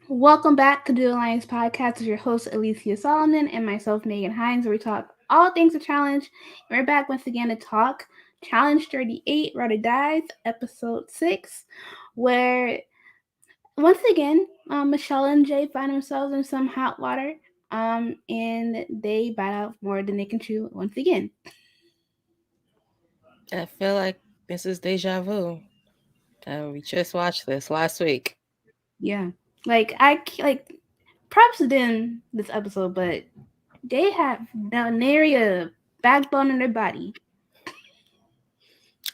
Welcome back to Duel Alliance Podcast with your host Alicia Solomon and myself Megan Hines, where we talk all things a challenge. And we're back once again to talk Challenge 38 Rudder Dies, Episode 6, where once again Michelle and Jay find themselves in some hot water, and they bite out more than they can chew once again. I feel like this is deja vu. We just watched this last week. Yeah, like props to them this episode, but they have nary a backbone in their body.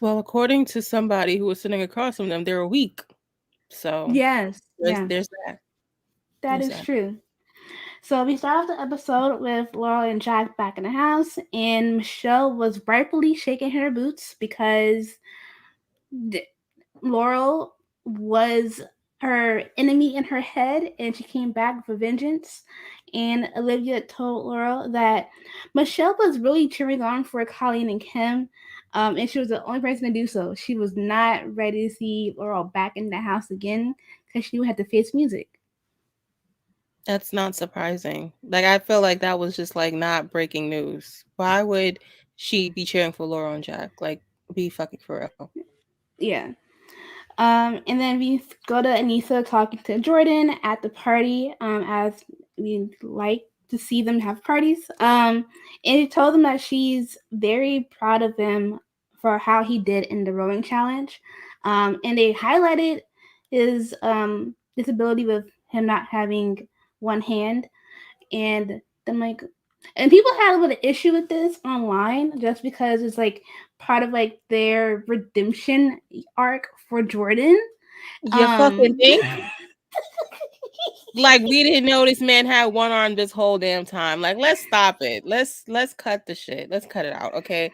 Well, according to somebody who was sitting across from them, they're weak. So Yes, there's yeah, there's that. that There's is that. true. So we start off the episode with Laurel and Jack back in the house, and Michelle was rightfully shaking her boots because th- Laurel was her enemy in her head, and she came back for vengeance. And Olivia told Laurel that Michelle was really cheering on for Colleen and Kim, and she was the only person to do so. She was not ready to see Laurel back in the house again because she had to face music. That's not surprising. Like I feel like that was just like not breaking news. Why would she be cheering for Laura and Jack? Like be fucking for real. Yeah. And then we go to Anissa talking to Jordan at the party, as we like to see them have parties. And he told them that she's very proud of him for how he did in the rowing challenge. And they highlighted his disability with him not having one hand. And I'm like, and people had a little issue with this online just because it's like part of like their redemption arc for Jordan. You fucking Um, think? Like we didn't know this man had one arm this whole damn time. Like let's stop it. Let's cut the shit. Let's cut it out. Okay.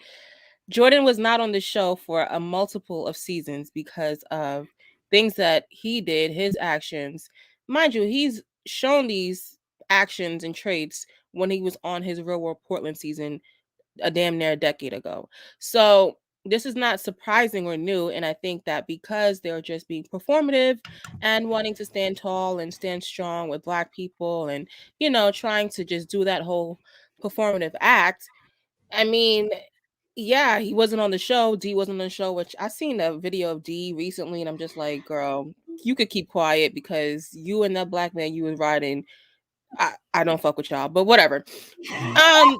Jordan was not on the show for a multiple of seasons because of things that he did, his actions. Mind you, he's shown these actions and traits when he was on his Real World Portland season a damn near a decade ago. So this is not surprising or new. And I think that because they're just being performative and wanting to stand tall and stand strong with Black people and, trying to just do that whole performative act. I mean, yeah, he wasn't on the show. D wasn't on the show, which I seen a video of D recently, and I'm just like, girl, you could keep quiet because you and that Black man you was riding, I don't fuck with y'all, but whatever. Um,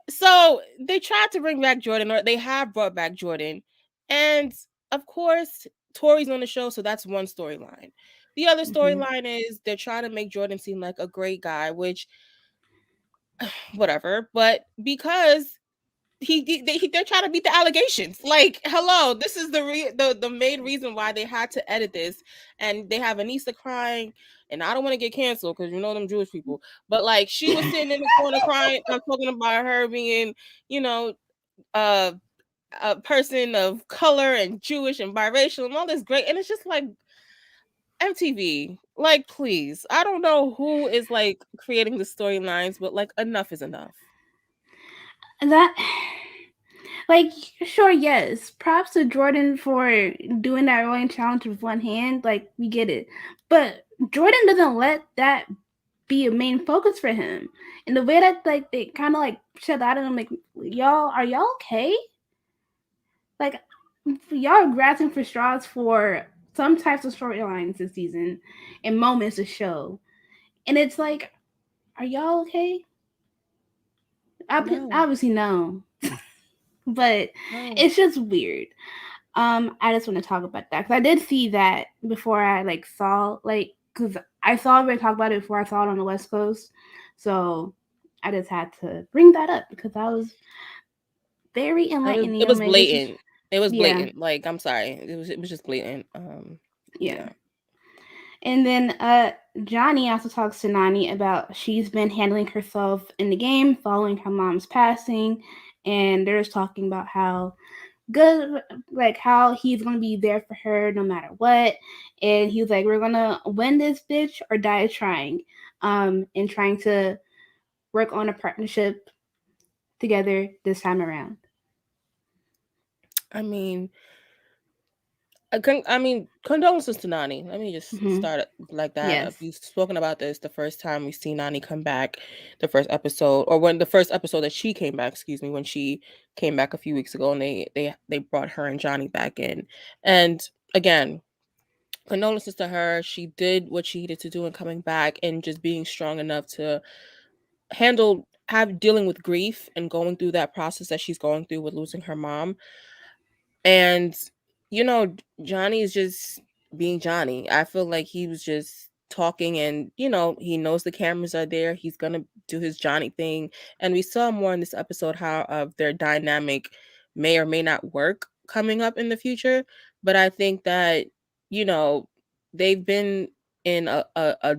so they tried to bring back Jordan, or they have brought back Jordan, and of course, Tori's on the show, so that's one storyline. The other mhm. storyline is they're trying to make Jordan seem like a great guy, which whatever, but because they're trying to beat the allegations. Like, hello, this is the main reason why they had to edit this, and they have Anissa crying, and I don't want to get canceled because you know them Jewish people, but like she was sitting in the corner crying. I'm talking about her being, you know, uh, a person of color and Jewish and biracial and all this great, and it's just like MTV. Like, please, I don't know who is like creating the storylines, but like enough is enough. That, like, sure, yes. Props to Jordan for doing that rowing challenge with one hand. Like, we get it, but Jordan doesn't let that be a main focus for him. And the way that like they kind of like shut out of him, like, y'all, are y'all okay? Like, y'all are grasping for straws for some types of storylines this season and moments to show. And it's like, are y'all okay? No, Obviously, no. But no. it's just weird. I just want to talk about that because I did see that before I like saw like because I saw everybody talk about it before I saw it on the West Coast, so I just had to bring that up because that was very It enlightening. I'm was like, this is blatant. It was yeah, blatant. Like, I'm sorry. It was just blatant. yeah. Yeah. And then Johnny also talks to Nani about she's been handling herself in the game following her mom's passing, and they're just talking about how good, like how he's gonna be there for her no matter what. And he was like, we're gonna win this bitch or die trying, and trying to work on a partnership together this time around. I mean, I mean, condolences to Nani. Let me just Hmm. start it like that. Yes. We've spoken about this the first time we see Nani come back, the first episode, or when the first episode that she came back. Excuse me, when she came back a few weeks ago, and they brought her and Johnny back in, and again, condolences to her. She did what she needed to do in coming back and just being strong enough to handle have dealing with grief and going through that process that she's going through with losing her mom. And Johnny is just being Johnny. I feel like he was just talking, and he knows the cameras are there. He's gonna do his Johnny thing. And we saw more in this episode how of their dynamic may or may not work coming up in the future. But I think that, you know, they've been in a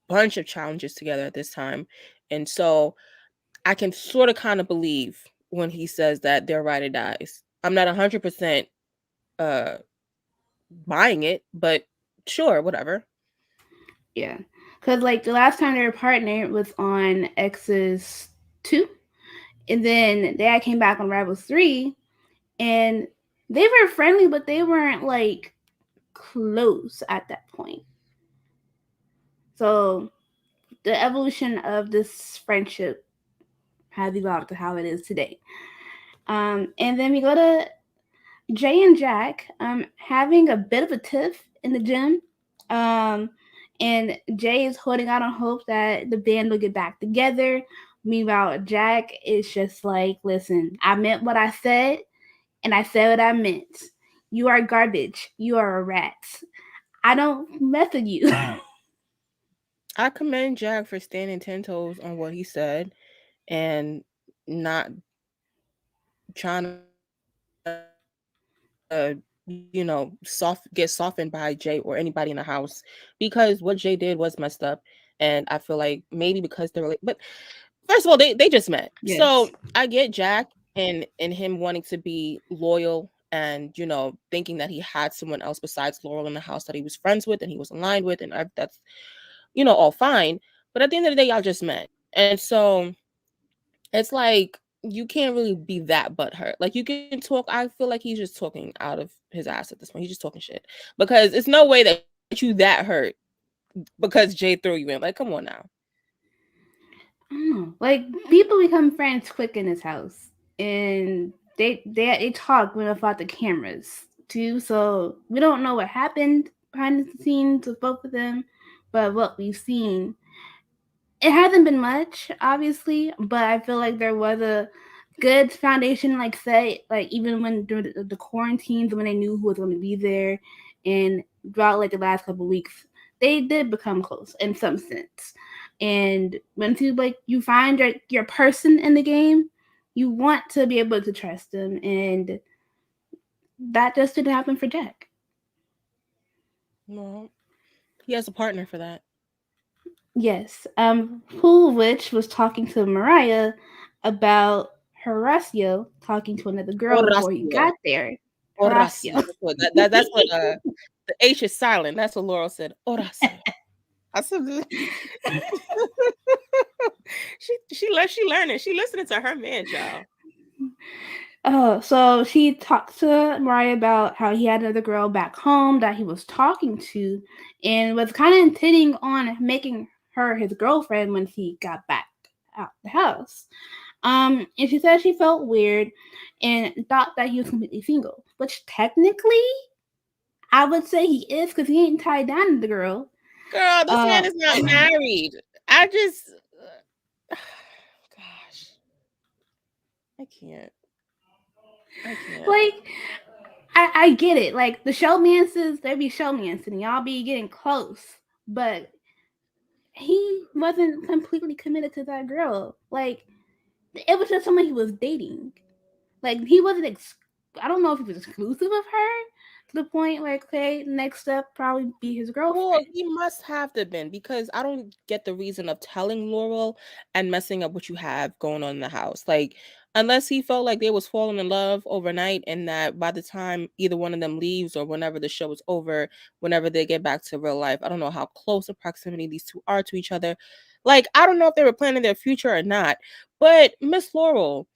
bunch of challenges together at this time. And so I can sort of kind of believe when he says that they're ride or dies. I'm not 100% uh buying it, but sure, whatever. Yeah. Because, like, the last time they were partnered was on X's 2. And then they came back on Rivals 3. And they were friendly, but they weren't, like, close at that point. So the evolution of this friendship has evolved to how it is today. And then we go to Jay and Jack having a bit of a tiff in the gym. Um, and Jay is holding out on hope that the band will get back together. Meanwhile, Jack is just like, listen, I meant what I said, and I said what I meant. You are garbage. You are a rat. I don't mess with you. I commend Jack for standing 10 toes on what he said and not trying to, get softened by Jay or anybody in the house, because what Jay did was messed up. And I feel like maybe because they're really, but first of all, they just met. So Yes. I get Jack and him wanting to be loyal and thinking that he had someone else besides Laurel in the house that he was friends with and he was aligned with, and that's all fine. But at the end of the day, y'all just met, and so it's like you can't really be that butthurt. Like you can talk. I feel like he's just talking out of his ass at this point. He's just talking shit because it's no way that you that hurt because Jay threw you in. Like, come on now. I don't know. Like, people become friends quick in this house, and they talk when about the cameras too. So we don't know what happened behind the scenes with both of them, but what we've seen, it hasn't been much, obviously. But I feel like there was a good foundation, like set, like even when during the quarantines, when they knew who was going to be there, and throughout like the last couple weeks, they did become close in some sense. And once you find your person in the game, you want to be able to trust them, and that just didn't happen for Jack. Well, he has a partner for that. Yes, Pool Witch was talking to Mariah about Horacio talking to another girl before he Horacio. got there. Horacio. Horacio. That's what the H is silent. That's what Laurel said. Horacio. I said she learning. She listening to her man, child. Oh, so she talked to Mariah about how he had another girl back home that he was talking to, and was kind of intending on making her his girlfriend when he got back out the house. And she said she felt weird and thought that he was completely single, which technically I would say he is because he ain't tied down to the girl. Girl, this Uh, man is not married. I just gosh, I can't. I can't. like I get it. Like the showmances, they be showmancing, and y'all be getting close, but he wasn't completely committed to that girl. Like it was just someone he was dating. Like he wasn't. I don't know if he was exclusive of her to the point where okay, next step probably be his Well, girlfriend. he must have to been because I don't get the reason of telling Laurel and messing up what you have going on in the house. Like, unless he felt like they was falling in love overnight and that by the time either one of them leaves or whenever the show is over, whenever they get back to real life, I don't know how close in proximity these two are to each other. Like, I don't know if they were planning their future or not. But Miss Laurel,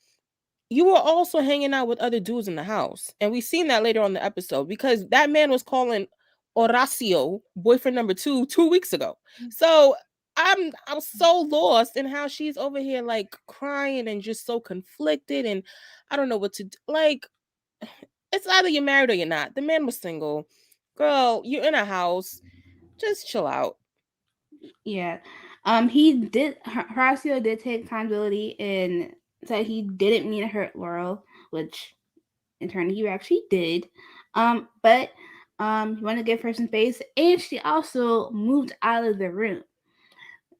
you were also hanging out with other dudes in the house. And we seen that later on in the episode because that man was calling Horacio boyfriend number 2 weeks ago. So I'm so lost in how she's over here like crying and just so conflicted and I don't know what to do. Like it's either you're married or you're not. The man was single. Girl, you're in a house. Just chill out. Yeah. He did. Horacio did take accountability and said he didn't mean to hurt Laurel, which in turn he actually did. But he wanted to give her some space, and she also moved out of the room.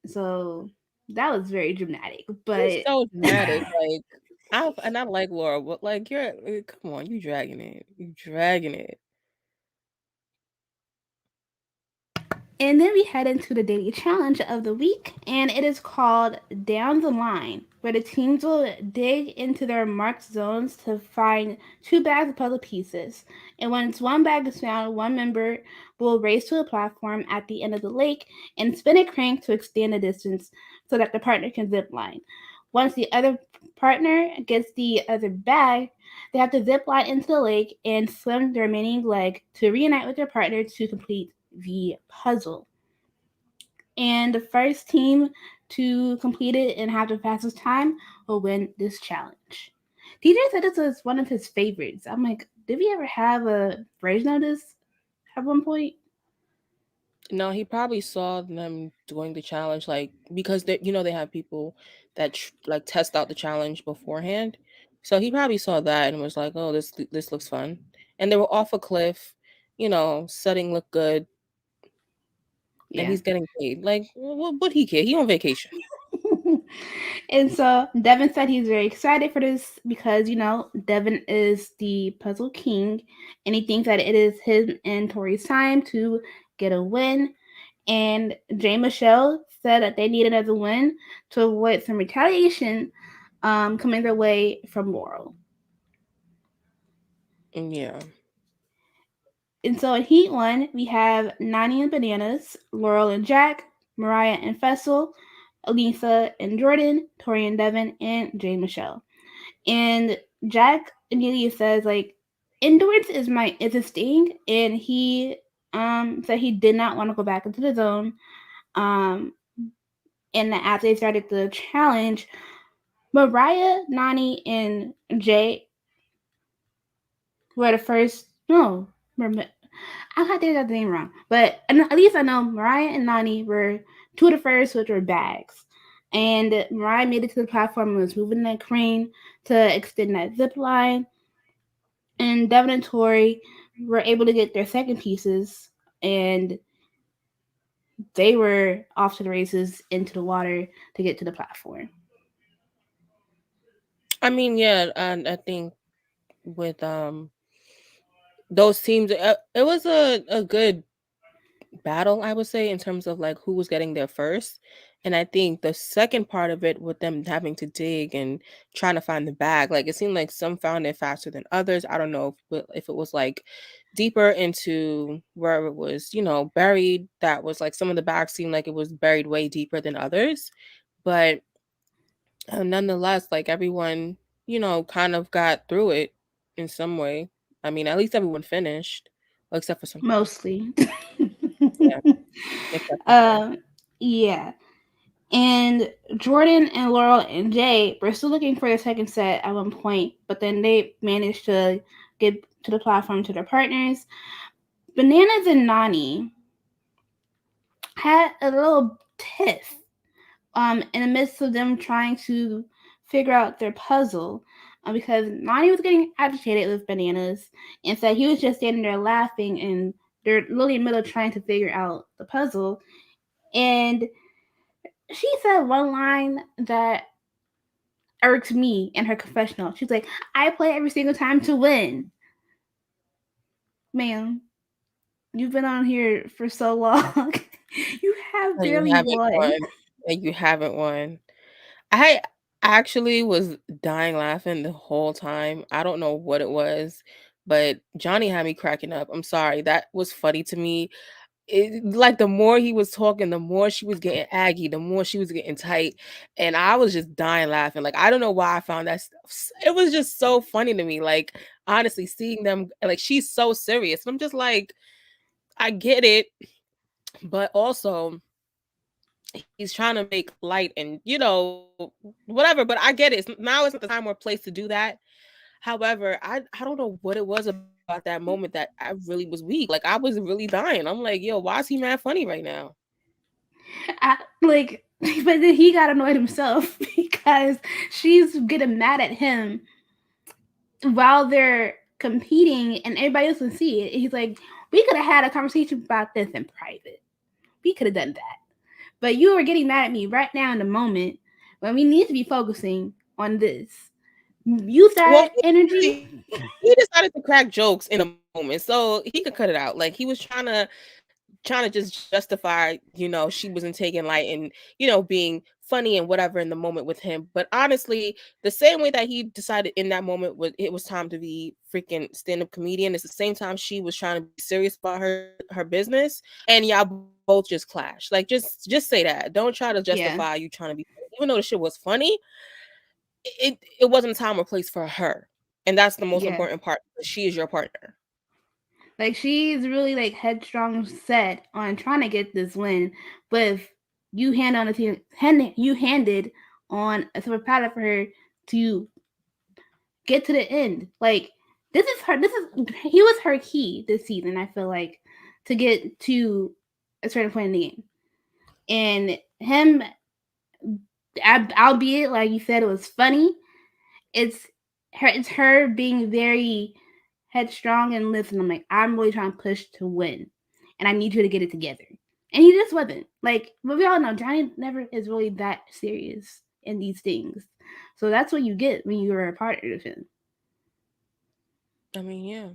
So that was very dramatic. It's But so dramatic. Like I like Laura, but like you're come on, you dragging it. You dragging it. And then we head into the daily challenge of the week, and it is called Down the Line, where the teams will dig into their marked zones to find two bags of puzzle pieces. And once one bag is found, one member will race to a platform at the end of the lake and spin a crank to extend the distance so that the partner can zip line. Once the other partner gets the other bag, they have to zip line into the lake and swim the remaining leg to reunite with their partner to complete the puzzle. And the first team to complete it and have the fastest time will win this challenge. DJ said this was one of his favorites. I'm like, did we ever have a version of this at one point? No, he probably saw them doing the challenge, like because they, they have people that like test out the challenge beforehand. So he probably saw that and was like, "Oh, this looks fun." And they were off a cliff, setting looked good, and Yeah. he's getting paid. Like, what he care? He on vacation. And so Devin said he's very excited for this because, Devin is the puzzle king and he thinks that it is his and Tori's time to get a win. And Jay Michelle said that they need another win to avoid some retaliation coming their way from Laurel. Yeah. And so in Heat 1, we have Nani and Bananas, Laurel and Jack, Mariah and Fessel, Alisa and Jordan, Tori and Devin, and Jay Michelle. And Jack immediately says, like, endurance is his thing, and he said he did not want to go back into the zone. Um and as they started the challenge, Mariah, Nani, and Jay were the first. No, I got that name wrong, but at least I know Mariah and Nani were two of the first, which were bags. And Mariah made it to the platform and was moving that crane to extend that zip line. And Devin and Tori were able to get their second pieces, and they were off to the races into the water to get to the platform. I mean, yeah, and I think with those teams, it was a good battle, I would say, in terms of like who was getting there first. And I think the second part of it with them having to dig and trying to find the bag, like it seemed like some found it faster than others. I don't know if it was like deeper into where it was, buried. That was like some of the bags seemed like it was buried way deeper than others. But nonetheless, like everyone, kind of got through it in some way. I mean, at least everyone finished, well, except for some people. Mostly. Yeah, except for some. um, yeah. And Jordan and Laurel and Jay were still looking for the second set at one point, but then they managed to get to the platform to their partners. Bananas and Nani had a little tiff in the midst of them trying to figure out their puzzle because Nani was getting agitated with Bananas and said he was just standing there laughing and they're literally in the middle trying to figure out the puzzle. And she said one line that irked me in her confessional. She's like, I play every single time to win. Ma'am, you've been on here for so long. You have And you barely haven't won. won. And you haven't won. I actually was dying laughing the whole time. I don't know what it was, but Johnny had me cracking up. I'm sorry. That was funny to me. like the more he was talking, the more she was getting aggy, the more she was getting tight, and I was just dying laughing. Like I don't know why I found that stuff. It was just so funny to me. Like honestly, seeing them, like she's so serious, and I'm just like, I get it, but also he's trying to make light and whatever. But I get it. Now it's not the time or place to do that. However, I don't know what it was about that moment that I really was weak. Like I was really dying. I'm like, yo, why is he mad funny right now? Like, but then he got annoyed himself because she's getting mad at him while they're competing and everybody else can see it. He's like, we could have had a conversation about this in private. We could have done that. But you are getting mad at me right now in the moment when we need to be focusing on this. Use Well, that energy. he decided to crack jokes in a moment, so he could cut it out. Like he was trying to just justify, she wasn't taking light and, being funny and whatever in the moment with him. But honestly, the same way that he decided in that moment it was time to be freaking stand-up comedian, it's the same time she was trying to be serious about her business, and y'all both just clash. Like just say that. Don't try to justify Yeah, you trying to be funny. Even though the shit was funny, it wasn't a time or place for her. And that's the most yeah. important part. She is your partner. Like she's really like headstrong set on trying to get this win, with you you handed on a silver platter for her to get to the end. Like this is her. This is he was her key this season. I feel like to get to a certain point in the game, and him, albeit like you said, it was funny. It's her. It's her being very headstrong and listen. I'm like, I'm really trying to push to win, and I need you to get it together. And he just wasn't. Like, but we all know Johnny never is really that serious in these things. So that's what you get when you are a partner with him. I mean, yeah,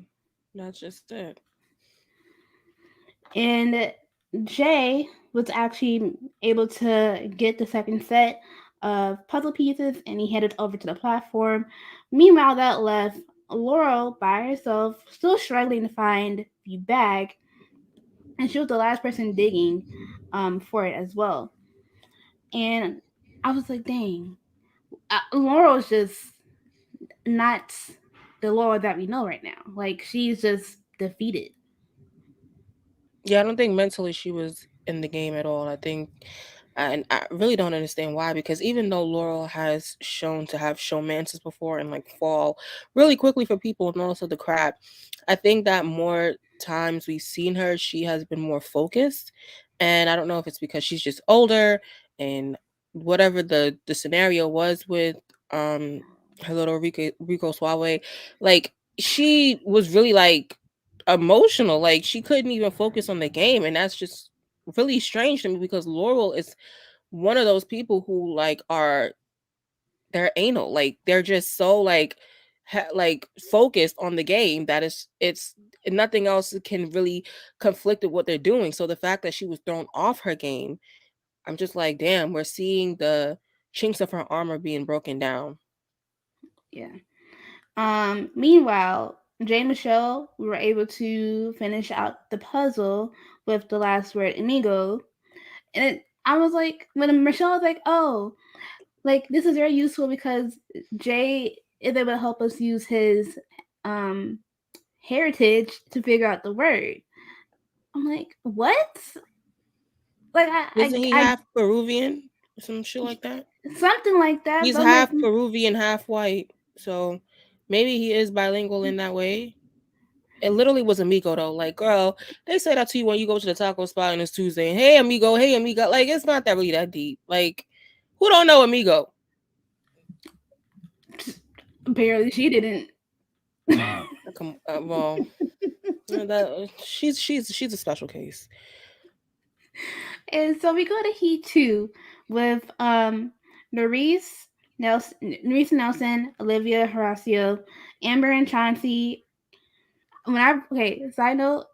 that's just it. And Jay was actually able to get the second set of puzzle pieces and he headed over to the platform. Meanwhile, that left Laurel by herself, still struggling to find the bag, and she was the last person digging for it as well. And I was like, dang, Laurel's just not the Laurel that we know right now. Like, she's just defeated. Yeah, I don't think mentally she was in the game at all. I think, and I really don't understand why, because even though Laurel has shown to have showmances before and like fall really quickly for people and also the crap, I think that more times we've seen her, she has been more focused. And I don't know if it's because she's just older and whatever the scenario was with um her little Rico Suave, like she was really like emotional. Like she couldn't even focus on the game, and that's just really strange to me because Laurel is one of those people who like are they're anal. Like they're just so like like focused on the game that it's nothing else can really conflict with what they're doing. So the fact that she was thrown off her game, I'm just like, damn, we're seeing the chinks of her armor being broken down. Yeah. Meanwhile, Jay and Michelle were able to finish out the puzzle with the last word amigo. And I was like, when Michelle was like, oh, like this is very useful because Jay is able to help us use his um heritage to figure out the word. I'm like, what? Like Isn't he half Peruvian or some shit like that? something like that. He's But I'm like, half Peruvian, half white. So maybe he is bilingual in that way. It literally was amigo though. Like, girl, they say that to you when you go to the taco spot and it's Tuesday. And, hey, amigo, hey, amigo. Like, it's not that really that deep. Like, who don't know amigo? apparently she didn't. Come, well, that she's a special case. And so we go to Heat 2 with Nerese Nelson, Olivia Horacio, Amber and Chauncey. Side note,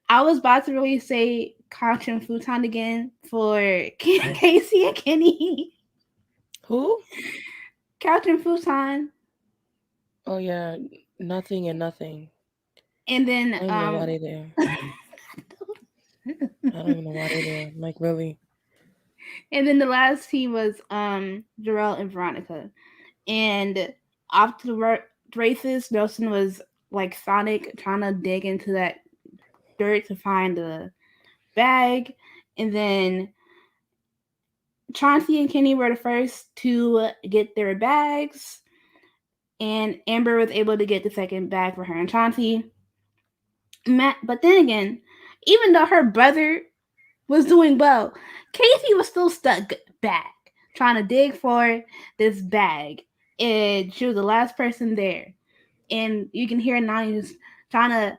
I was about to really say Couch and Futon again for Casey and Kenny. Who? Couch and Futon, Oh yeah, nothing and nothing. and then I don't know why they there. don't even know why they're there. Like, really? And then the last team was Jarrell and Veronica. And after the races, Nelson was like Sonic trying to dig into that dirt to find the bag. And then Chauncey and Kenny were the first to get their bags. And Amber was able to get the second bag for her and Chauncey. But then again, even though her brother was doing well, Casey was still stuck back, trying to dig for this bag. And she was the last person there. And you can hear Nani just trying to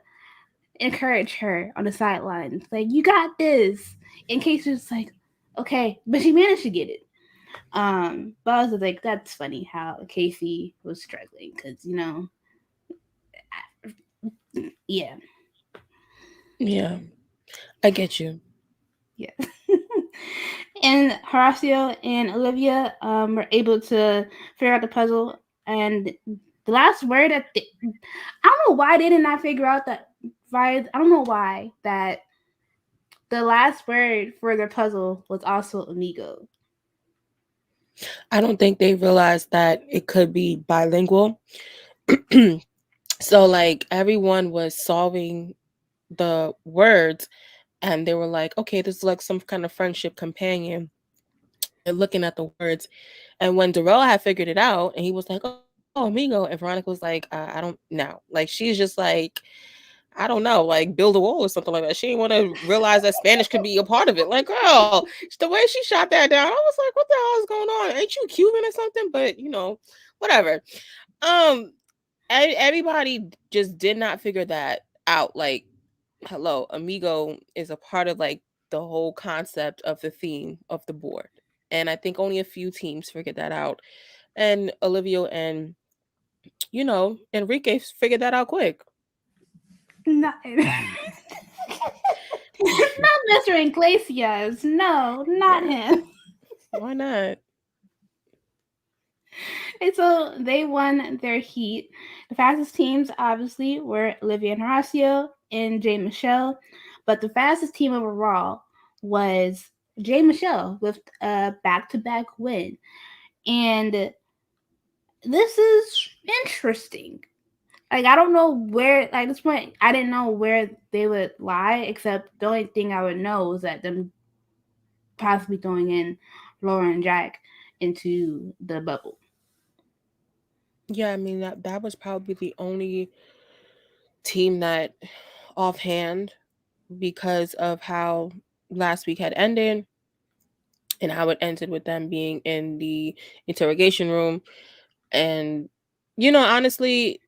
encourage her on the sidelines. Like, you got this. And Casey's like, okay. But she managed to get it. But I was like, that's funny how Casey was struggling because, yeah. Yeah, I get you. Yeah. And Horacio and Olivia were able to figure out the puzzle. And the last word I don't know why they did not figure out that. I don't know why that the last word for their puzzle was also amigo. I don't think they realized that it could be bilingual. So, like, everyone was solving the words, and they were like, okay, this is like some kind of friendship companion. And looking at the words. And when Darrell had figured it out, and he was like, oh, amigo. And Veronica was like, I don't know. Like, she's just like, I don't know, like build a wall or something like that. She didn't want to realize that Spanish could be a part of it. Like, girl, the way she shot that down, I was like, what the hell is going on? Ain't you Cuban or something? But whatever. Um, everybody just did not figure that out. Like, hello, amigo is a part of like the whole concept of the theme of the board. And I think only a few teams figured that out. And Olivia and Enrique figured that out quick. Not, not Mr. Iglesias. No, not Right. him. Why not? And so they won their heat. The fastest teams, obviously, were Olivia and Horacio and Jay Michelle. But the fastest team overall was Jay Michelle with a back to back win. And this is interesting. Like, I don't know where, like, at this point, I didn't know where they would lie, except the only thing I would know was that them possibly throwing in Laura and Jack into the bubble. Yeah, I mean that was probably the only team that offhand, because of how last week had ended and how it ended with them being in the interrogation room. And honestly,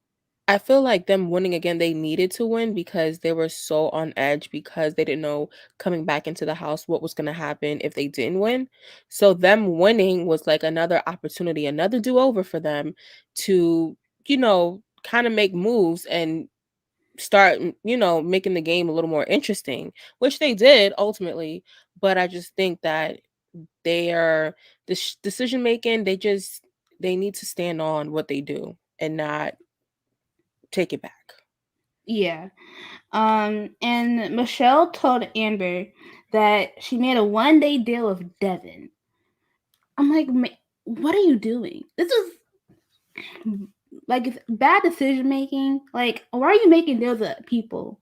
I feel like them winning again, they needed to win because they were so on edge because they didn't know coming back into the house what was going to happen if they didn't win. So them winning was like another opportunity, another do-over for them to, kind of make moves and start, making the game a little more interesting, which they did ultimately. But I just think that they are this decision making, they need to stand on what they do and not take it back. Yeah. And Michelle told Amber that she made a 1 day deal with Devin. I'm like, what are you doing? This is like it's bad decision making. Like, why are you making deals with people?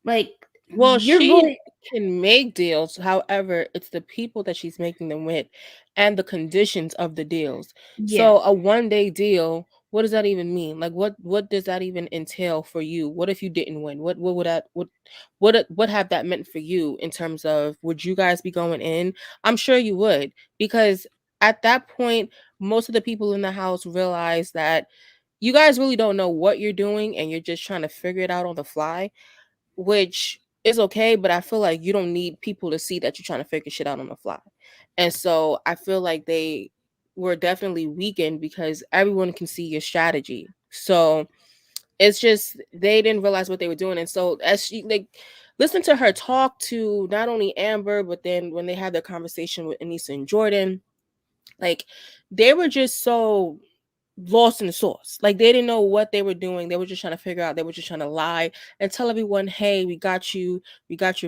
Like, Well, you're she really, can make deals. However, it's the people that she's making them with and the conditions of the deals. yeah, So a 1 day deal, what does that even mean? Like what does that even entail for you? What if you didn't win? What would that what have that meant for you in terms of would you guys be going in? I'm sure you would, because at that point most of the people in the house realize that you guys really don't know what you're doing and you're just trying to figure it out on the fly, which is okay, but I feel like you don't need people to see that you're trying to figure shit out on the fly. And so I feel like they were definitely weakened because everyone can see your strategy. So it's just they didn't realize what they were doing. And so as she like listen to her talk to not only Amber, but then when they had their conversation with Anissa and Jordan, like they were just so lost in the sauce. Like they didn't know what they were doing. They were just trying to figure out. They were just trying to lie and tell everyone, "Hey, we got your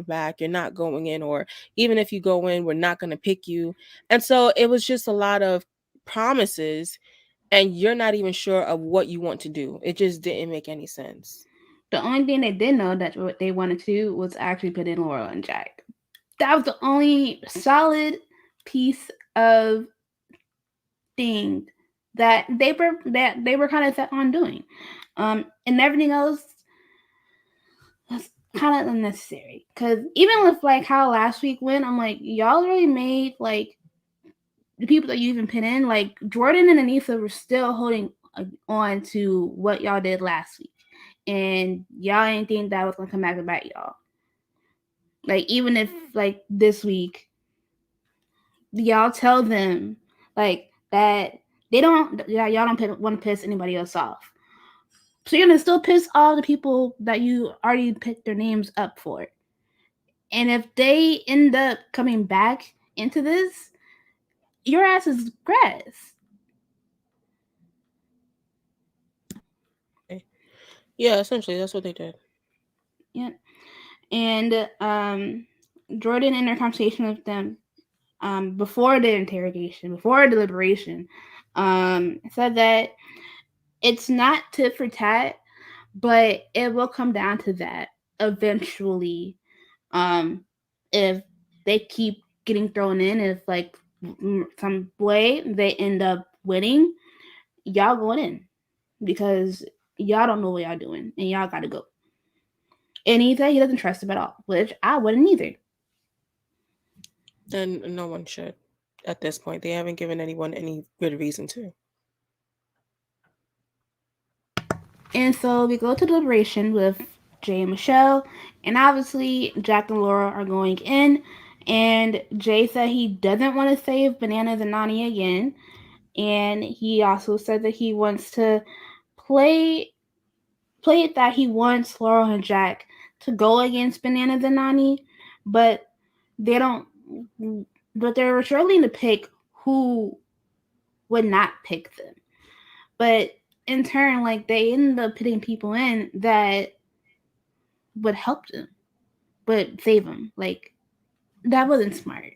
back. You're not going in, or even if you go in, we're not going to pick you." And so it was just a lot of promises, and you're not even sure of what you want to do. It just didn't make any sense. The only thing they did know that what they wanted to do was actually put in Laurel and Jack. That was the only solid piece of thing that they were kind of set on doing. And everything else was kind of unnecessary. Cause even with like how last week went, I'm like, y'all really made like the people that you even put in, like Jordan and Anissa were still holding on to what y'all did last week. And y'all ain't think that was gonna come back and bite y'all. Like even if like this week y'all tell them like that they don't y'all don't want to piss anybody else off. So you're gonna still piss all the people that you already picked their names up for. And if they end up coming back into this, your ass is grass. Yeah, essentially that's what they did. Yeah. And Jordan in their conversation with them before the interrogation, before deliberation, said that it's not tit for tat, but it will come down to that eventually. Um, if they keep getting thrown in, if like some way they end up winning, y'all going in because y'all don't know what y'all doing and y'all got to go. And he said he doesn't trust him at all, which I wouldn't either. And no one should at this point. They haven't given anyone any good reason to. And so we go to deliberation with Jay and Michelle, and obviously Jack and Laura are going in. And Jay said he doesn't want to save Bananas and Nani again, and he also said that he wants to play play it that he wants Laurel and Jack to go against Bananas and Nani, but they don't. But they're struggling to pick who would not pick them. But in turn, like they end up putting people in that would help them, but save them. Like that wasn't smart.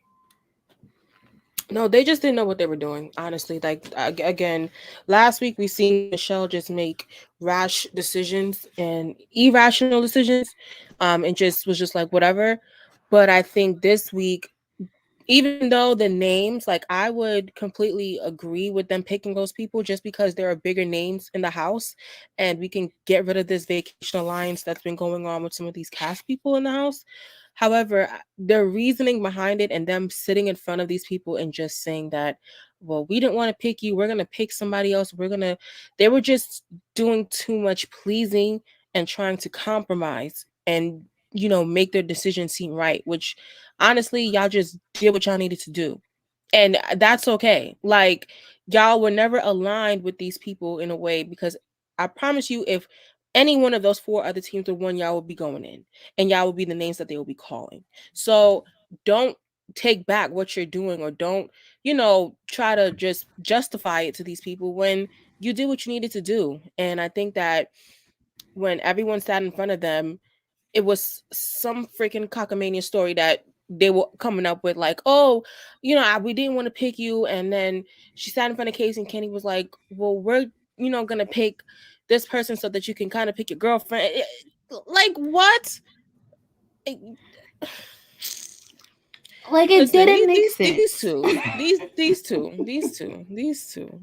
No, they just didn't know what they were doing, honestly. Like again, last week we seen Michelle just make rash decisions and irrational decisions, and just was just like whatever. But I think this week, even though the names, like I would completely agree with them picking those people just because there are bigger names in the house, and we can get rid of this vacation alliance that's been going on with some of these cast people in the house. However, their reasoning behind it and them sitting in front of these people and just saying that, well, we didn't want to pick you, we're going to pick somebody else, they were just doing too much pleasing and trying to compromise and, make their decision seem right, which honestly, y'all just did what y'all needed to do. And that's okay. Like, y'all were never aligned with these people in a way because I promise you, if any one of those four other teams would won, y'all would be going in and y'all would be the names that they will be calling. So don't take back what you're doing or don't, try to just justify it to these people when you did what you needed to do. And I think that when everyone sat in front of them, it was some freaking cockamania story that they were coming up with, like, oh, we didn't want to pick you. And then she sat in front of Casey and Kenny was like, well, we're, gonna pick this person so that you can kind of pick your girlfriend. Like, what? Like it Listen, didn't make these sense. two, these two.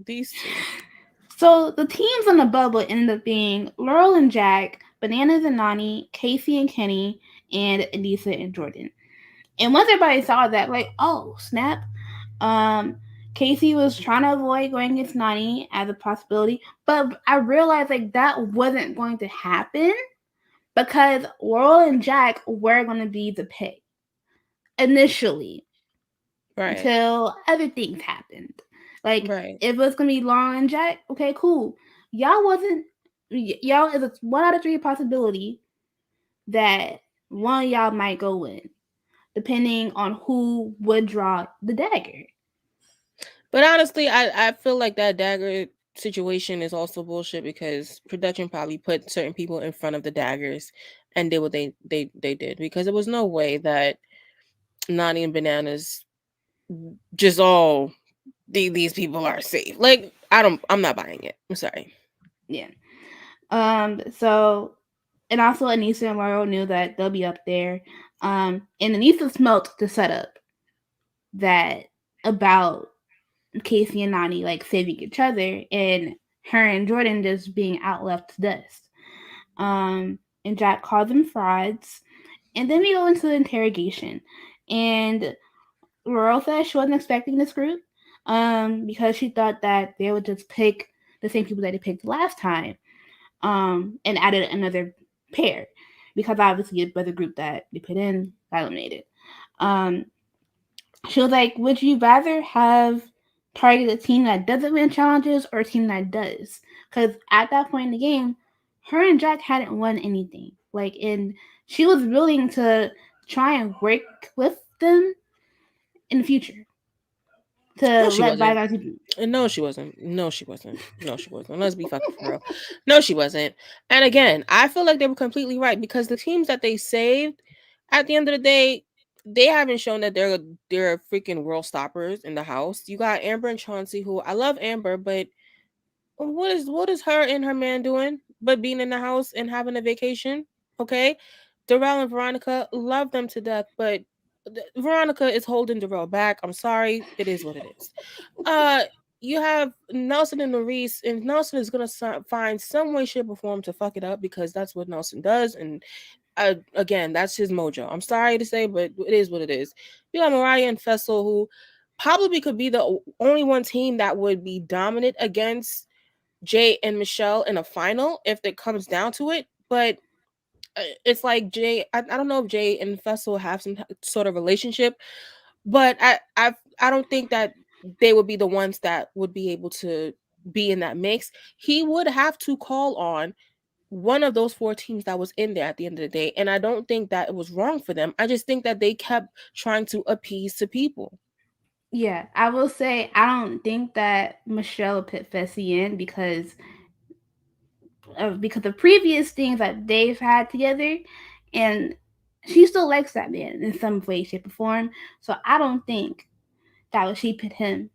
So the teams on the bubble ended up being Laurel and Jack, Bananas and Nani, Casey and Kenny, and Anissa and Jordan. And once everybody saw that, like, oh snap, um, Casey was trying to avoid going against Nani as a possibility, but I realized like that wasn't going to happen because Laurel and Jack were going to be the pick initially Right, until other things happened. Like right. if it was gonna be Laurel and Jack, okay, cool. Y'all wasn't y'all is a 1 out of 3 possibility that one of y'all might go in, depending on who would draw the dagger. But honestly, I feel like that dagger. situation is also bullshit because production probably put certain people in front of the daggers and did what they did, because there was no way that Nani and Bananas just all these people are safe. Like I'm not buying it. I'm sorry. Yeah. So, and also Anissa and Laurel knew that they'll be up there. And Anissa smelt the setup that about Casey and Nani like saving each other, and her and Jordan just being out left to dust. And Jack called them frauds. And then we go into the interrogation. And Laurel said she wasn't expecting this group because she thought that they would just pick the same people that they picked last time and added another pair because obviously the other group that they put in got eliminated. Um, she was like, would you rather have targeted a team that doesn't win challenges or a team that does? Because at that point in the game, her and Jack hadn't won anything. Like, and she was willing to try and work with them in the future to No, she let wasn't. bygones. No, she wasn't. No, she wasn't. No, she wasn't. Let's be fucking for real. No, she wasn't. And again, I feel like they were completely right because the teams that they saved, at the end of the day, they haven't shown that they're freaking world stoppers in the house. You got Amber and Chauncey, who I love Amber, but what is her and her man doing but being in the house and having a vacation? Okay, Darrell and Veronica, love them to death, but Veronica is holding Darrell back. I'm sorry, it is what it is. uh you have Nelson and Maurice, and Nelson is gonna find some way, shape, or form to fuck it up because that's what Nelson does, and again, that's his mojo. I'm sorry to say, but it is what it is. You got Mariah and Fessel, who probably could be the only one team that would be dominant against Jay and Michelle in a final if it comes down to it, but it's like Jay. I don't know if Jay and Fessel have some sort of relationship, but I don't think that they would be the ones that would be able to be in that mix. He would have to call on one of those four teams that was in there at the end of the day, and I don't think that it was wrong for them. I just think that they kept trying to appease to people. Yeah, I will say I don't think that Michelle put Fessy in because of previous things that they've had together, and she still likes that man in some way, shape, or form. So I don't think that was she put him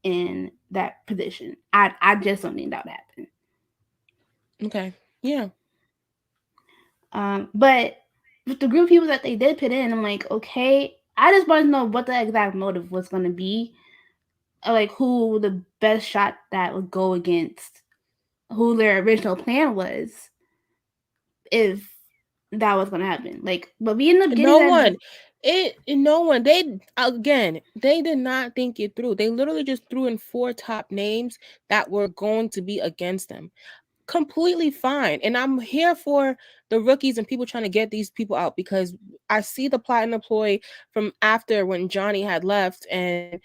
in that position. I just don't think that would happen. Okay, yeah. But with the group of people that they did put in, I'm like, okay, I just want to know what the exact motive was going to be, like who the best shot that would go against who their original plan was if that was going to happen. Like, but we ended up getting No that. one. No one. They again, they did not think it through. They literally just threw in four top names that were going to be against them. Completely fine. And I'm here for the rookies and people trying to get these people out because I see the plot and the ploy from after when Johnny had left and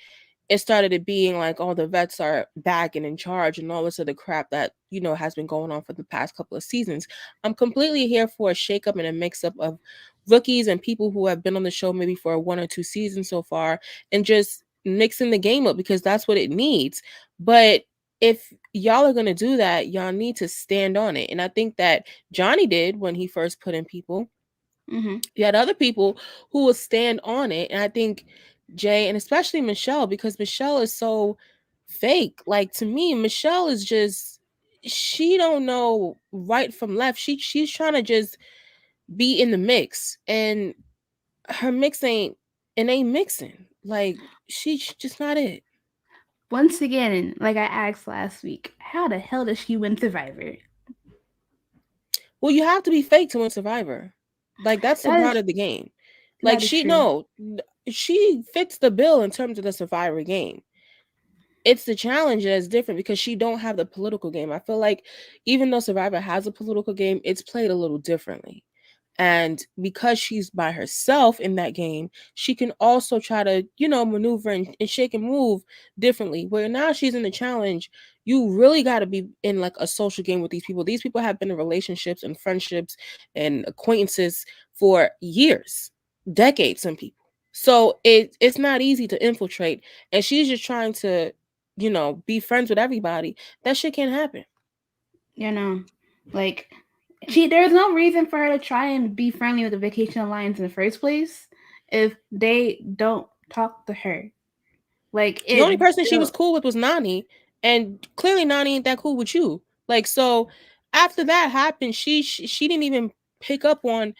it started it being like all the vets are back and in charge and all this other crap that has been going on for the past couple of seasons. I'm completely here for a shakeup and a mix up of rookies and people who have been on the show maybe for one or two seasons so far and just mixing the game up because that's what it needs. But if y'all are going to do that, y'all need to stand on it. And I think that Johnny did when he first put in people. Mm-hmm. You had other people who will stand on it. And I think Jay and especially Michelle, because Michelle is so fake. Like to me, Michelle is just she don't know right from left. She's trying to just be in the mix. And her mix ain't mixing. Like she's just not it. Once again, like I asked last week, how the hell does she win Survivor? Well, you have to be fake to win Survivor. Like that's a That part is of the game. Like that is she true. no, she fits the bill in terms of the Survivor game. It's the challenge that's different because she don't have the political game. I feel like even though Survivor has a political game, it's played a little differently. And because she's by herself in that game, she can also try to, maneuver and shake and move differently. Where now she's in the challenge, you really got to be in like a social game with these people. These people have been in relationships and friendships and acquaintances for years, decades, some people. So it's not easy to infiltrate. And she's just trying to be friends with everybody. That shit can't happen. You know, like there's no reason for her to try and be friendly with the Vacation Alliance in the first place if they don't talk to her. Like The only it person she was built. cool with was Nani, and clearly Nani ain't that cool with you. Like, so after that happened, she didn't even pick up on,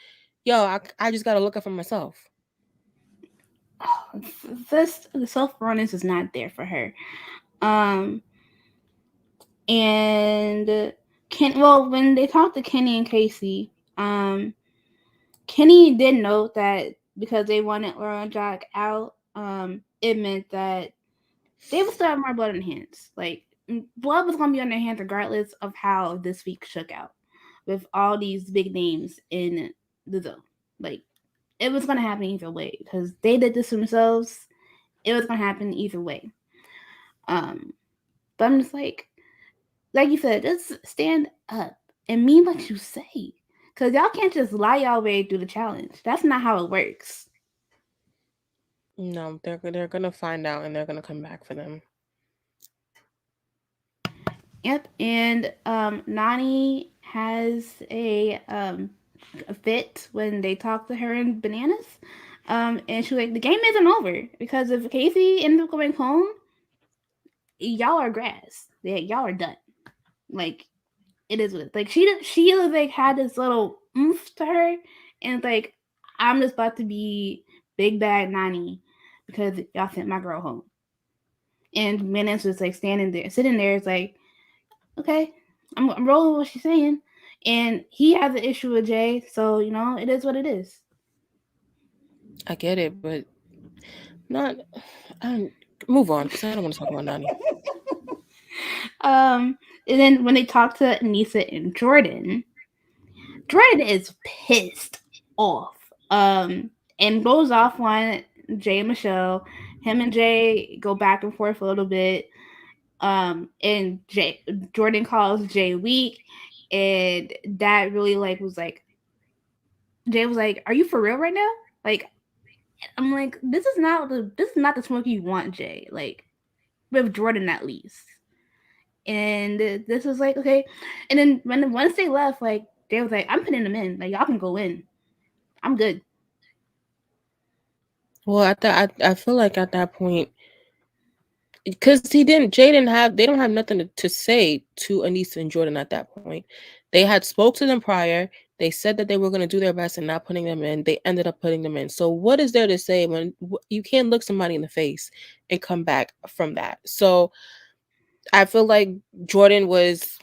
yo, I just gotta look up for myself. This the self awareness is not there for her. Um, and when they talked to Kenny and Casey, Kenny did note that because they wanted Laura and Jack out, it meant that they would still have more blood on their hands. Like blood was gonna be on their hands regardless of how this week shook out, with all these big names in the zone. Like it was gonna happen either way because they did this themselves. It was gonna happen either way. Um, but I'm just like you said, just stand up and mean what you say. Cause y'all can't just lie y'all way through the challenge. That's not how it works. No, they're gonna find out and they're gonna come back for them. Yep. And Nani has a fit when they talk to her in Bananas. And she's like, the game isn't over because if Casey ends up going home, y'all are grass. Yeah, y'all are done. Like it is what it is. Like she like had this little oomph to her, and like I'm just about to be big bad Nani because y'all sent my girl home. And Menace was like standing there, sitting there. It's like, okay, I'm rolling with what she's saying, and he has an issue with Jay, so it is what it is. I get it, but not. I don't, move on because I don't want to talk about Nani. um, and then when they talk to Nisa and Jordan is pissed off. And goes off on Jay and Michelle. Him and Jay go back and forth a little bit. And Jordan calls Jay weak, and that really was like Jay was like, "Are you for real right now?" Like I'm like, this is not the smoke you want, Jay. Like with Jordan at least. And this was like okay, and then once they left, like Jay was like, "I'm putting them in. Like y'all can go in. I'm good." Well, at that, I feel like at that point, because Jay didn't have, they don't have nothing to say to Anissa and Jordan at that point. They had spoke to them prior. They said that they were going to do their best and not putting them in. They ended up putting them in. So what is there to say when you can't look somebody in the face and come back from that? So I feel like Jordan was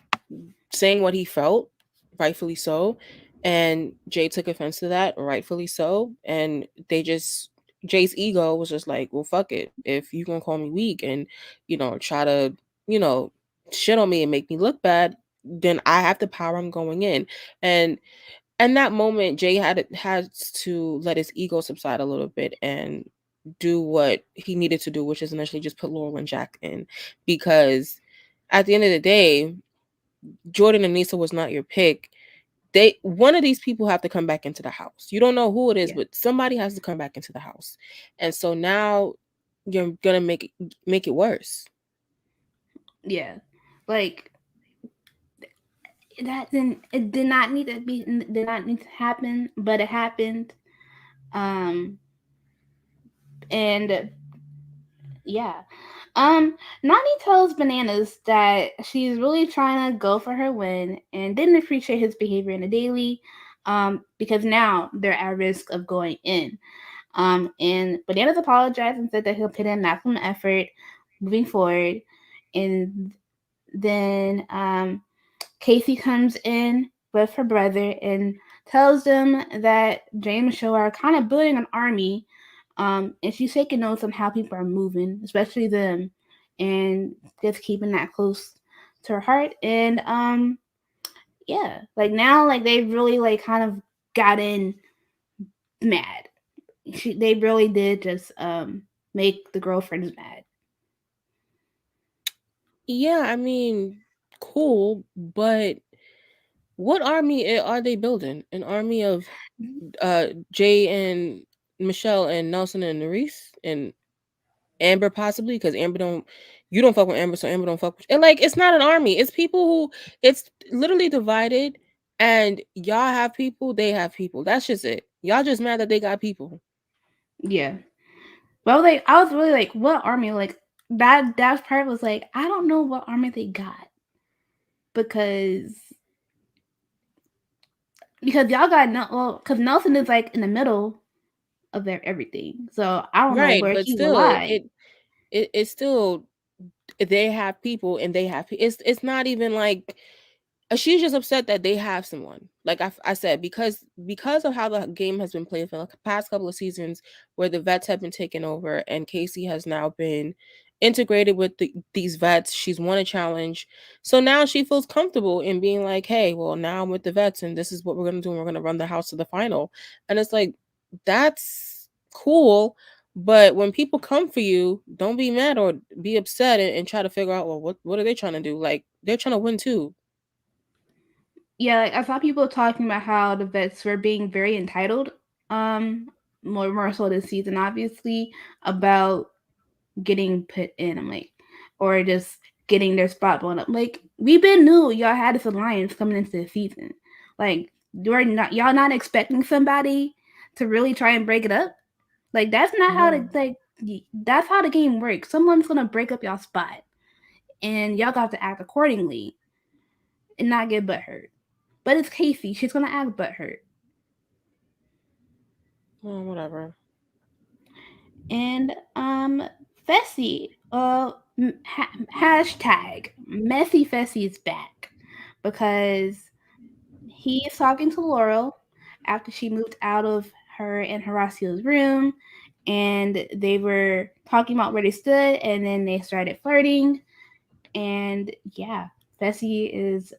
saying what he felt, rightfully so, and Jay took offense to that, rightfully so, and Jay's ego was just like, well, fuck it. If you gonna call me weak and try to you know shit on me and make me look bad, then I have the power. I'm going in, and in that moment, Jay has to let his ego subside a little bit and do what he needed to do, which is initially just put Laurel and Jack in, because at the end of the day, Jordan and Nisa was not your pick. One of these people have to come back into the house. You don't know who it is, Yeah. but somebody has to come back into the house. And so now you're gonna make it worse. Yeah. Like that didn't it did not need to happen, but it happened. Um and yeah. Nani tells Bananas that she's really trying to go for her win and didn't appreciate his behavior in the daily, because now they're at risk of going in. And Bananas apologized and said that he'll put in maximum effort moving forward. And then Casey comes in with her brother and tells them that Jay and Michelle are kind of building an army. And she's taking notes on how people are moving, especially them, and just keeping that close to her heart. And yeah, like now, like they really like kind of got in mad. They really did just make the girlfriends mad. Yeah, I mean, cool, but what army are they building? An army of Jay and Michelle and Nelson and Nerese and Amber possibly because Amber don't you don't fuck with Amber, so Amber don't fuck with and like it's not an army. It's people who it's literally divided and y'all have people, they have people. That's just it. Y'all just mad that they got people. Yeah. Well, like I was really like, what army? Like that part was like, I don't know what army they got because y'all got no well because Nelson is like in the middle of their everything, so I don't know Right, where but he will still lie. it's still they have people and they have it's not even like she's just upset that they have someone like I said because of how the game has been played for the past couple of seasons where the vets have been taken over and Casey has now been integrated with these vets. She's won a challenge, so now she feels comfortable in being like, hey, well, now I'm with the vets and this is what we're going to do and we're going to run the house to the final. And it's like that's cool, but when people come for you, don't be mad or be upset and try to figure out, well, what are they trying to do? Like they're trying to win too. Yeah, like I saw people talking about how the vets were being very entitled, um, more so this season, obviously, about getting put in. I'm like, or just getting their spot blown up. Like we've been knew y'all had this alliance coming into the season. Like you're not y'all not expecting somebody to really try and break it up. Like that's not how the No. that's how the game works. Someone's gonna break up y'all spot, and y'all got to act accordingly and not get butthurt. But it's Casey; she's gonna act butthurt. Oh, whatever. And Fessy, hashtag messy Fessy is back because he is talking to Laurel after she moved out of her and Horacio's room, and they were talking about where they stood, and then they started flirting, and yeah, Fessy is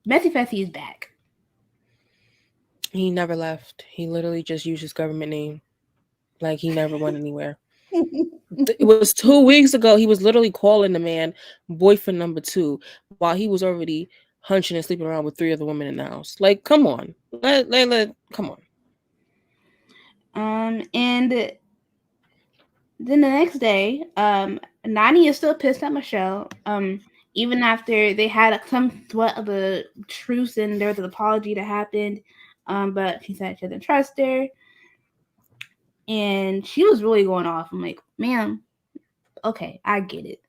messy. Fessy is back. He never left. He literally just used his government name. Like he never went anywhere. It was 2 weeks ago. He was literally calling the man boyfriend number two while he was already hunching and sleeping around with three other women in the house. Like, come on. Come on. And then the next day, Nani is still pissed at Michelle. Even after they had somewhat of a truce and there was an apology that happened, but she said she doesn't trust her, and she was really going off. I'm like, ma'am, okay, I get it,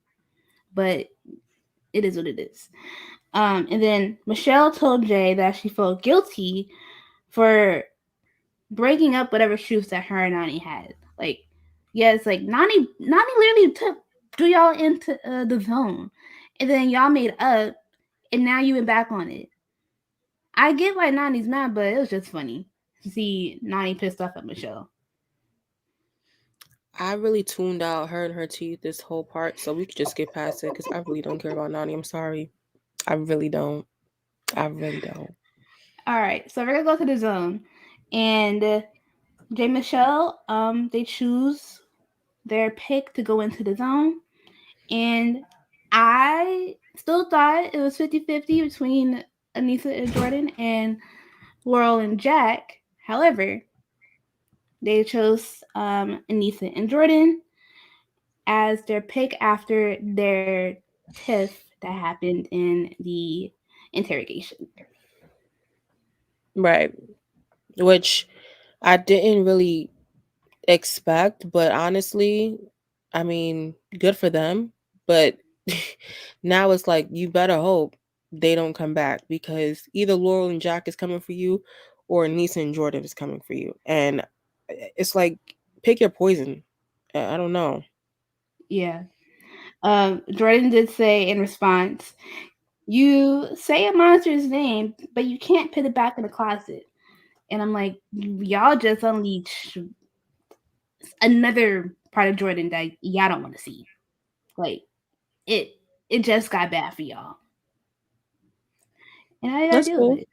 but it is what it is. And then Michelle told Jay that she felt guilty for breaking up whatever truce that her and Nani had. Like, yeah, it's like Nani literally threw y'all into the zone, and then y'all made up, and now you went back on it. I get why Nani's mad, but it was just funny to see Nani pissed off at Michelle. I really tuned out her and her teeth this whole part, so we could just get past it because I really don't care about Nani. I'm sorry. I really don't. I really don't. All right, so we're gonna go to the zone, and Jay Michelle, they choose their pick to go into the zone, and I still thought it was 50-50 between Anissa and Jordan and Laurel and Jack. However, they chose Anissa and Jordan as their pick after their tiff that happened in the interrogation. Right. Which I didn't really expect, but honestly, I mean, good for them. But now it's like you better hope they don't come back because either Laurel and Jack is coming for you or Nisa and Jordan is coming for you. And it's like pick your poison. I don't know. Yeah. Jordan did say in response, "You say a monster's name, but you can't put it back in the closet." And I'm like, y'all just unleash another part of Jordan that y'all don't want to see. Like it, it just got bad for y'all, and I gotta That's deal with cool. it.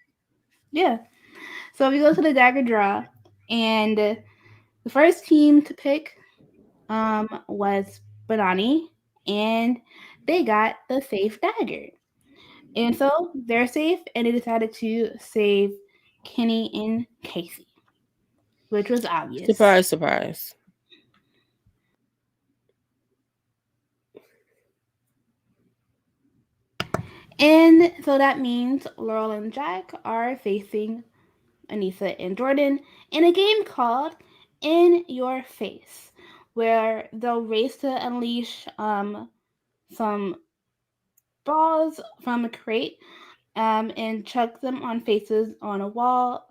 Yeah. So we go to the dagger draw, and the first team to pick was Banani, and they got the safe dagger. And so they're safe, and they decided to save Kenny and Casey, which was obvious. Surprise, surprise. And so that means Laurel and Jack are facing Anissa and Jordan in a game called In Your Face, where they'll race to unleash some balls from a crate and chuck them on faces on a wall.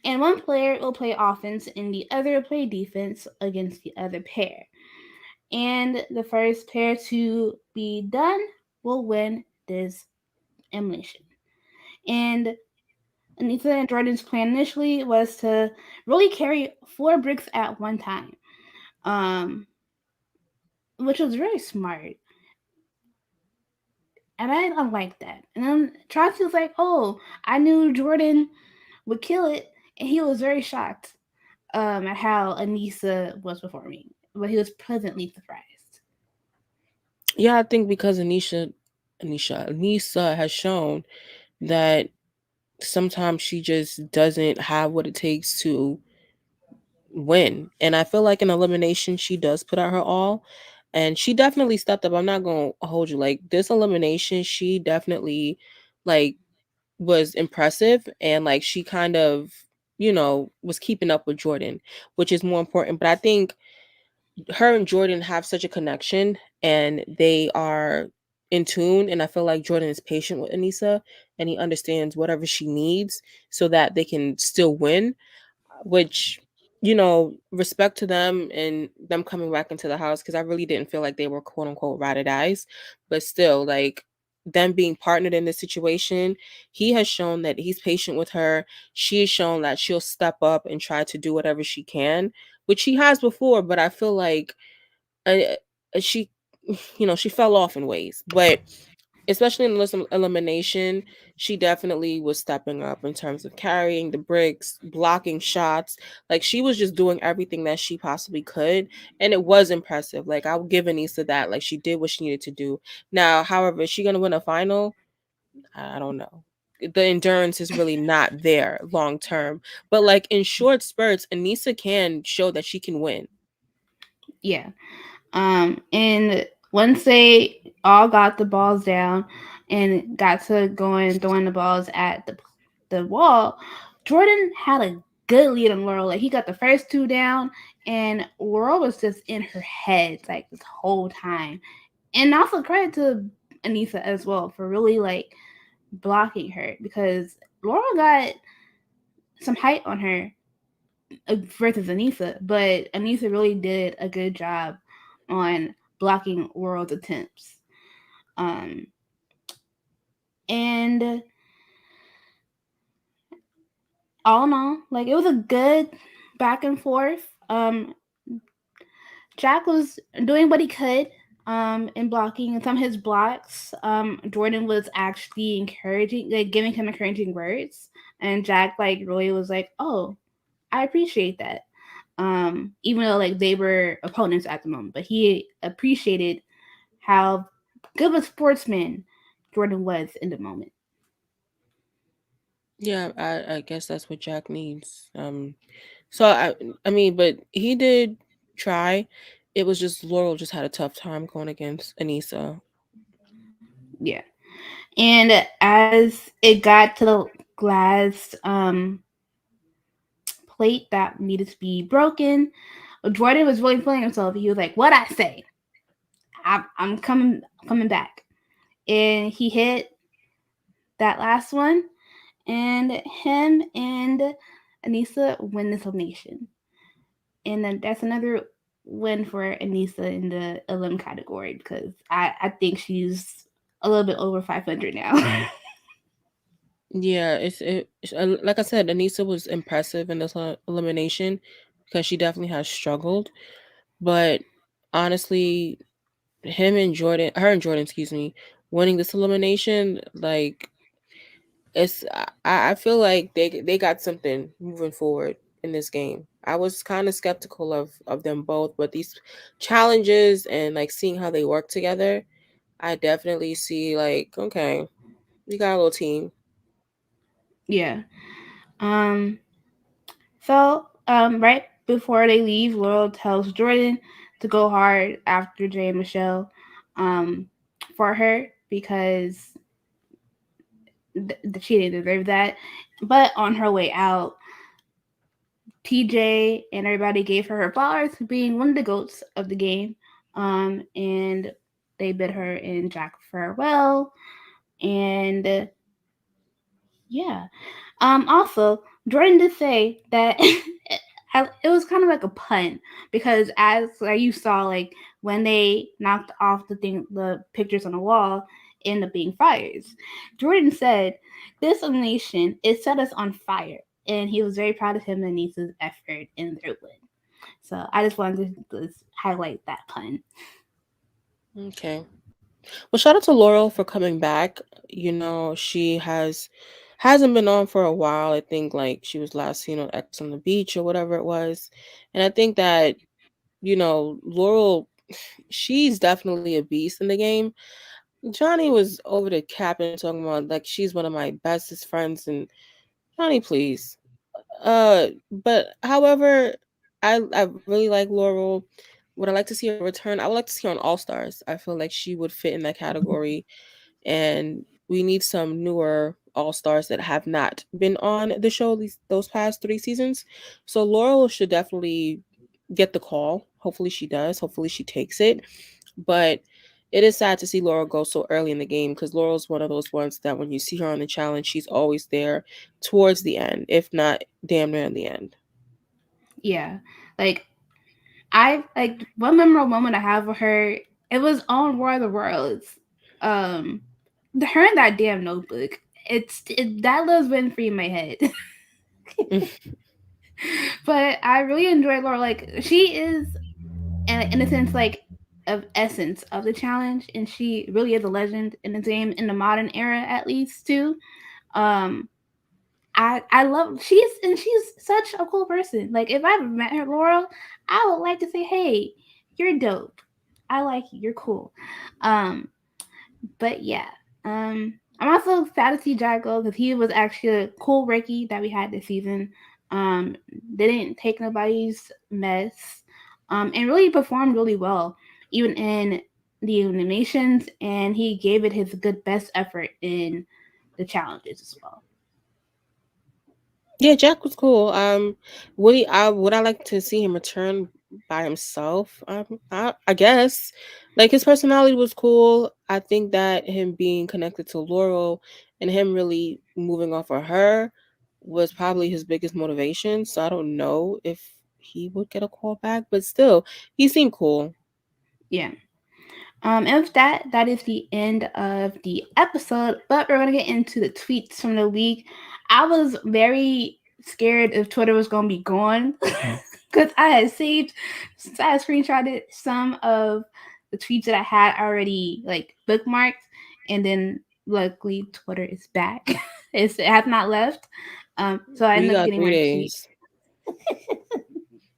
And one player will play offense and the other will play defense against the other pair. And the first pair to be done will win this elimination. And Anita and Jordan's plan initially was to really carry 4 bricks at one time, um, which was very smart. And I like that. And then Chauncey was like, "Oh, I knew Jordan would kill it," and he was very shocked at how Anissa was performing, but he was pleasantly surprised. Yeah, I think because Anissa has shown that sometimes she just doesn't have what it takes to win. And I feel like in elimination, she does put out her all. And she definitely stepped up. I'm not going to hold you. Like this elimination, she definitely like was impressive and like she kind of, was keeping up with Jordan, which is more important. But I think her and Jordan have such a connection and they are in tune. And I feel like Jordan is patient with Anissa and he understands whatever she needs so that they can still win, which, respect to them and them coming back into the house because I really didn't feel like they were quote unquote ride or dies. But still, like them being partnered in this situation, he has shown that he's patient with her. She has shown that she'll step up and try to do whatever she can, which she has before, but I feel like uh, she, she fell off in ways. But especially in this elimination, she definitely was stepping up in terms of carrying the bricks, blocking shots. Like she was just doing everything that she possibly could, and it was impressive. Like I'll give Anissa that. Like she did what she needed to do. Now, however, is she gonna win a final? I don't know. The endurance is really not there long term, but like in short spurts, Anissa can show that she can win. Yeah. And once they all got the balls down and got to going throwing the balls at the wall, Jordan had a good lead on Laurel. Like he got the first 2 down, and Laurel was just in her head like this whole time. And also credit to Anissa as well for really like blocking her because Laurel got some height on her versus Anissa, but Anissa really did a good job on blocking Laurel's attempts. Um, and all in all, like it was a good back and forth. Jack was doing what he could in blocking, and some of his blocks, Jordan was actually encouraging, like giving him encouraging words, and Jack like really was like, "Oh, I appreciate that." Even though like they were opponents at the moment, but he appreciated how good of a sportsman Jordan was in the moment. Yeah, I guess that's what Jack needs. So I mean, but he did try. It was just Laurel just had a tough time going against Anissa. Yeah. And as it got to the glass plate that needed to be broken, Jordan was really feeling himself. He was like, "What I say? I'm coming back." And he hit that last one, and him and Anissa win this elimination. And then that's another win for Anissa in the elim category because I think she's a little bit over 500 now. Yeah, like I said, Anissa was impressive in this elimination because she definitely has struggled. But honestly, her and Jordan, excuse me, winning this elimination, like I feel like they got something moving forward in this game. I was kind of skeptical of them both, but these challenges and like seeing how they work together, I definitely see like okay, we got a little team. Yeah. Um. So right before they leave, Laurel tells Jordan to go hard after Jay and Michelle. Um. for her because she didn't deserve that. But on her way out, TJ and everybody gave her flowers for being one of the goats of the game. And they bid her and Jack farewell. And yeah. Also, Jordan did say that it was kind of like a pun because as like you saw, like when they knocked off the pictures on the wall, end up being fires. Jordan said, "This elimination it set us on fire," and he was very proud of him and Nisa's effort in their win. So I just wanted to just highlight that pun. Okay. Well, shout out to Laurel for coming back. She hasn't been on for a while. I think like she was last seen on X on the Beach or whatever it was. And I think that, Laurel, she's definitely a beast in the game. Johnny was over the cap and talking about like she's one of my bestest friends, and Johnny, please. But however, I really like Laurel. Would I like to see her return? I would like to see her on All Stars. I feel like she would fit in that category, and we need some newer All Stars that have not been on the show those past 3 seasons. So Laurel should definitely get the call. Hopefully she does. Hopefully she takes it. But it is sad to see Laurel go so early in the game because Laurel's one of those ones that when you see her on the challenge, she's always there towards the end, if not damn near in the end. Yeah, like I like one memorable moment I have with her. It was on War of the Worlds. Um, her in that damn notebook. That lives rent free in my head. But I really enjoy Laura. Like she is, in a sense, like of essence of the challenge, and she really is a legend in the game in the modern era, at least too. Um, I love she's such a cool person. Like if I ever met her, Laurel, I would like to say, hey, you're dope. I like you. You're cool. Um, but yeah. I'm also sad to see Jack go because he was actually a cool rookie that we had this season. Um, didn't take nobody's mess. And really performed really well, even in the animations, and he gave it his good best effort in the challenges as well. Yeah, Jack was cool. Would I like to see him return by himself? I guess, like his personality was cool. I think that him being connected to Laurel and him really moving off of her was probably his biggest motivation. So I don't know if he would get a call back, but still, he seemed cool. Yeah. And with that, that is the end of the episode. But we're gonna get into the tweets from the week. I was very scared if Twitter was gonna be gone because I had screenshotted some of the tweets that I had already like bookmarked, and then luckily Twitter is back. It has not left. So I We ended up got getting three more tweets.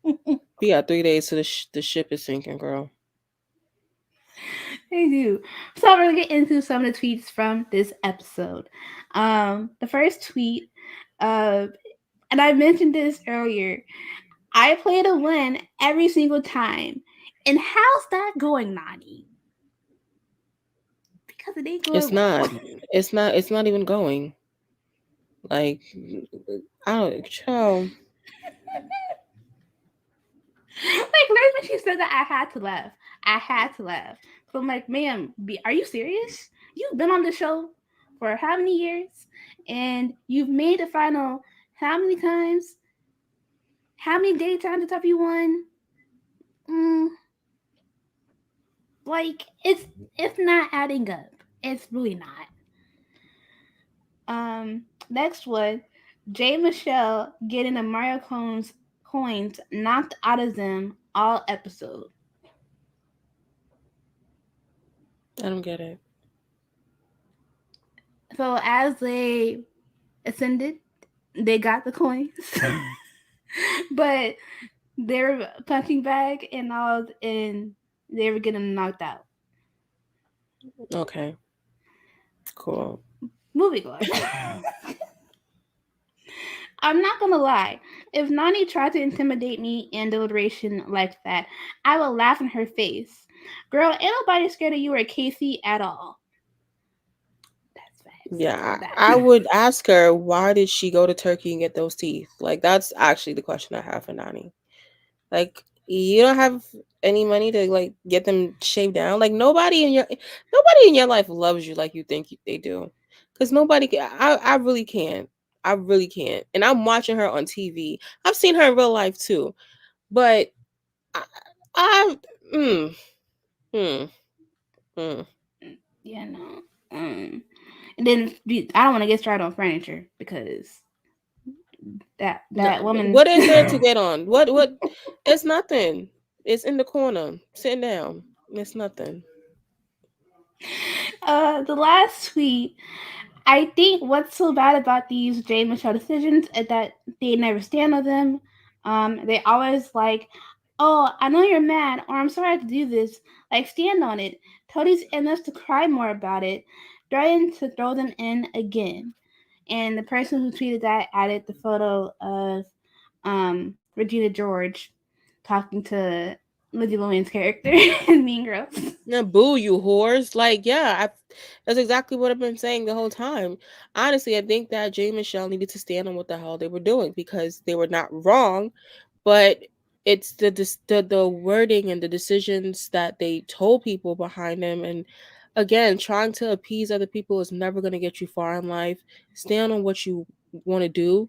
days. We got 3 days to the ship is sinking, girl. They do. So we're gonna get into some of the tweets from this episode. The first tweet, uh, and I mentioned this earlier. I play to win every single time. And how's that going, Nani? Because it ain't It's going well. not. It's not even going. Like, I don't, child. Like literally when she said that, I had to laugh. I had to laugh. So I'm like, ma'am, are you serious? You've been on the show for how many years? And you've made the final how many times? How many daytime have you won? Mm, like it's not adding up. It's really not. Next one, Jay Michelle getting the Mario coins knocked out of them all episode. I don't get it. So as they ascended, they got the coins, but they were punching bag and all, and they were getting knocked out. Okay, cool. Moving on. I'm not gonna lie. If Nani tried to intimidate me in deliberation like that, I would laugh in her face. Girl, ain't nobody scared of you or Casey at all. That's facts. I Yeah, love that. I would ask her why did she go to Turkey and get those teeth? Like that's actually the question I have for Nani. Like you don't have any money to like get them shaved down. Like nobody in your life loves you like you think they do. Cuz I really can't. I really can't. And I'm watching her on TV. I've seen her in real life too. But I, I mm, mm, mm. Yeah, no. And then I don't want to get started on furniture because No, that woman. what is there to get on? What it's nothing. It's in the corner, sitting down. It's nothing. The last tweet. I think what's so bad about these Jay and Michelle decisions is that they never stand on them. They always like, oh, I know you're mad, or I'm sorry I have to do this. Like, stand on it. Toadies and us to cry more about it. Trying to throw them in again. And the person who tweeted that added the photo of Regina George talking to Lizzie Lohan's character in Mean Girls. Now, boo, you whores! Like, yeah, that's exactly what I've been saying the whole time. Honestly, I think that Jay and Michelle needed to stand on what the hell they were doing because they were not wrong, but it's the wording and the decisions that they told people behind them. And again, trying to appease other people is never going to get you far in life. Stand on what you want to do,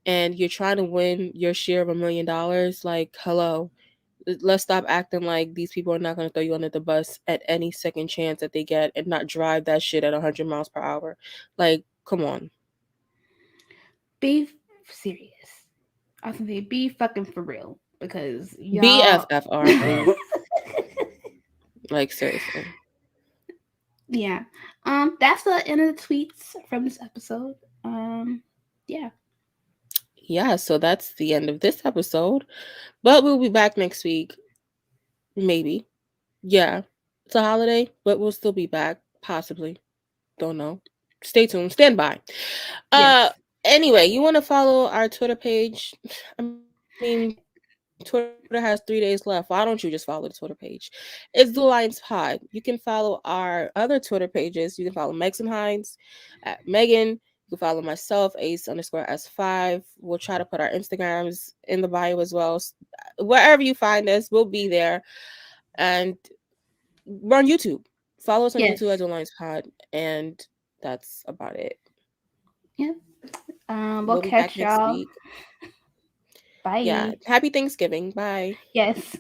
and you're trying to win your share of $1 million. Like, hello, let's stop acting like these people are not going to throw you under the bus at any second chance that they get and not drive that shit at 100 miles per hour. Like, come on. Be serious. I was gonna say be fucking for real because y'all. BFFR, boo. Like, seriously. Yeah. That's the end of the tweets from this episode. Yeah. Yeah, so that's the end of this episode. But we'll be back next week. Maybe. Yeah. It's a holiday, but we'll still be back. Possibly. Don't know. Stay tuned. Stand by. Yes. Uh anyway, you want to follow our Twitter page? I mean, Twitter has 3 days left. Why don't you just follow the Twitter page? It's the Lions Pod. You can follow our other Twitter pages. You can follow Megs and Hines at Megan. You can follow myself, Ace_S5. We'll try to put our Instagrams in the bio as well. Wherever you find us, we'll be there. And we're on YouTube. Follow us on Yes. YouTube as the Lions Pod. And that's about it. Yep. We'll We'll be back catch next y'all. week. Yeah. Bye. Happy Thanksgiving. Bye. Yes.